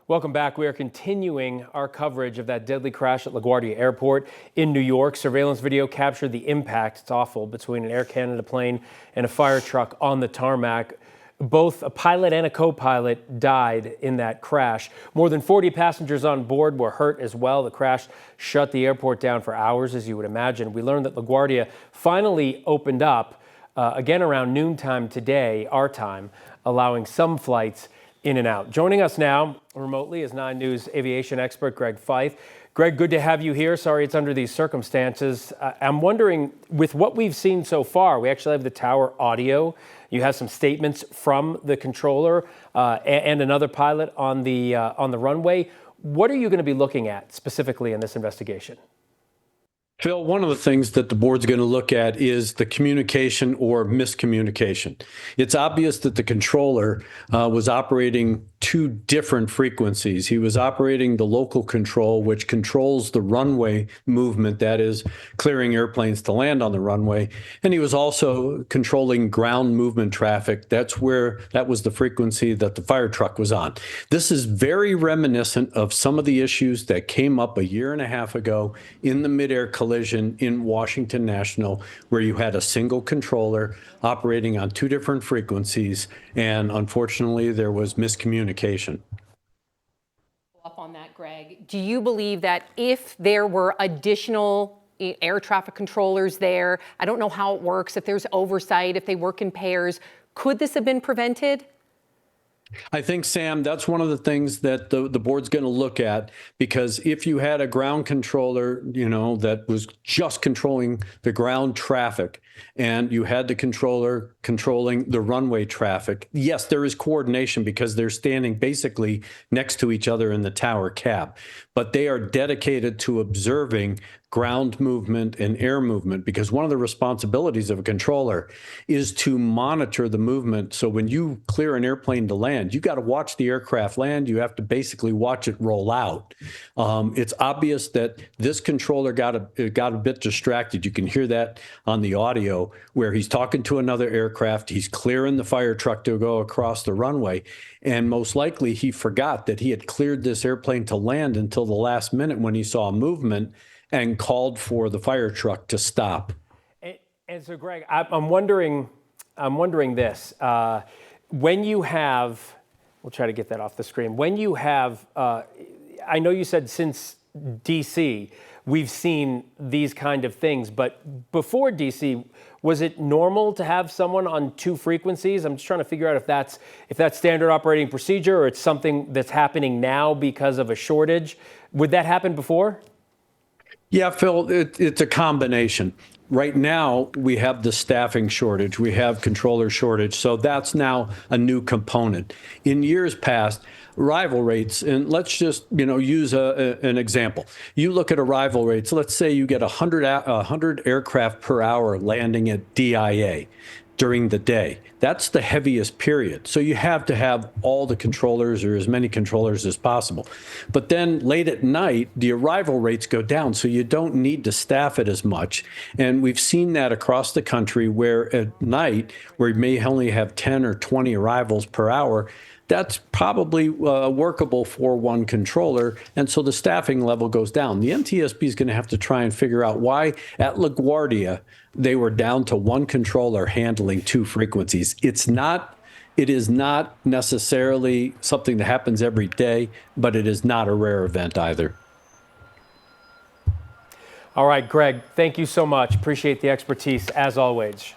Welcome back. We are continuing our coverage of that deadly crash at LaGuardia Airport in New York. Surveillance video captured the impact, it's awful, between an Air Canada plane and a fire truck on the tarmac. Both a pilot and a co-pilot died in that crash. More than 40 passengers on board were hurt as well. The crash shut the airport down for hours, as you would imagine. We learned that LaGuardia finally opened up again around noontime today, our time, allowing some flights in and out. Joining us now remotely is 9 News aviation expert Greg Fife. Greg, good to have you here. Sorry it's under these circumstances. I'm wondering, with what we've seen so far, we actually have the tower audio. You have some statements from the controller and another pilot on the runway. What are you going to be looking at specifically in this investigation? Phil, one of the things that the board's going to look at is the communication or miscommunication. It's obvious that the controller was operating 2 different frequencies. He was operating the local control, which controls the runway movement, that is, clearing airplanes to land on the runway. And he was also controlling ground movement traffic. That was the frequency that the fire truck was on. This is very reminiscent of some of the issues that came up a year and a half ago in the midair collision in Washington National, where you had a single controller operating on 2 different frequencies, and unfortunately there was miscommunication. Up on that, Greg, do you believe that if there were additional air traffic controllers there, I don't know how it works, if there's oversight, if they work in pairs, could this have been prevented? I think, Sam, that's one of the things that the board's going to look at, because if you had a ground controller, that was just controlling the ground traffic, and you had the controller controlling the runway traffic, yes, there is coordination because they're standing basically next to each other in the tower cab, but they are dedicated to observing ground movement and air movement, because one of the responsibilities of a controller is to monitor the movement. So when you clear an airplane to land, you got to watch the aircraft land. You have to basically watch it roll out. It's obvious that this controller got a bit distracted. You can hear that on the audio where he's talking to another aircraft. He's clearing the fire truck to go across the runway. And most likely he forgot that he had cleared this airplane to land until the last minute when he saw movement and called for the fire truck to stop. And so, Greg, I'm wondering this. When you have, we'll try to get that off the screen. When you have, I know you said since DC, we've seen these kind of things, but before DC, was it normal to have someone on 2 frequencies? I'm just trying to figure out if that's standard operating procedure or it's something that's happening now because of a shortage. Would that happen before? Yeah, Phil, it's a combination. Right now, we have the staffing shortage. We have controller shortage. So that's now a new component. In years past, arrival rates, and let's just use an example. You look at arrival rates. Let's say you get 100 aircraft per hour landing at DIA during the day. That's the heaviest period. So you have to have all the controllers, or as many controllers as possible. But then late at night, the arrival rates go down, so you don't need to staff it as much. And we've seen that across the country, where at night, where you may only have 10 or 20 arrivals per hour, that's probably workable for 1 controller, and so the staffing level goes down. The NTSB is going to have to try and figure out why at LaGuardia they were down to 1 controller handling 2 frequencies. It is not necessarily something that happens every day, but it is not a rare event either. All right, Greg, thank you so much. Appreciate the expertise as always.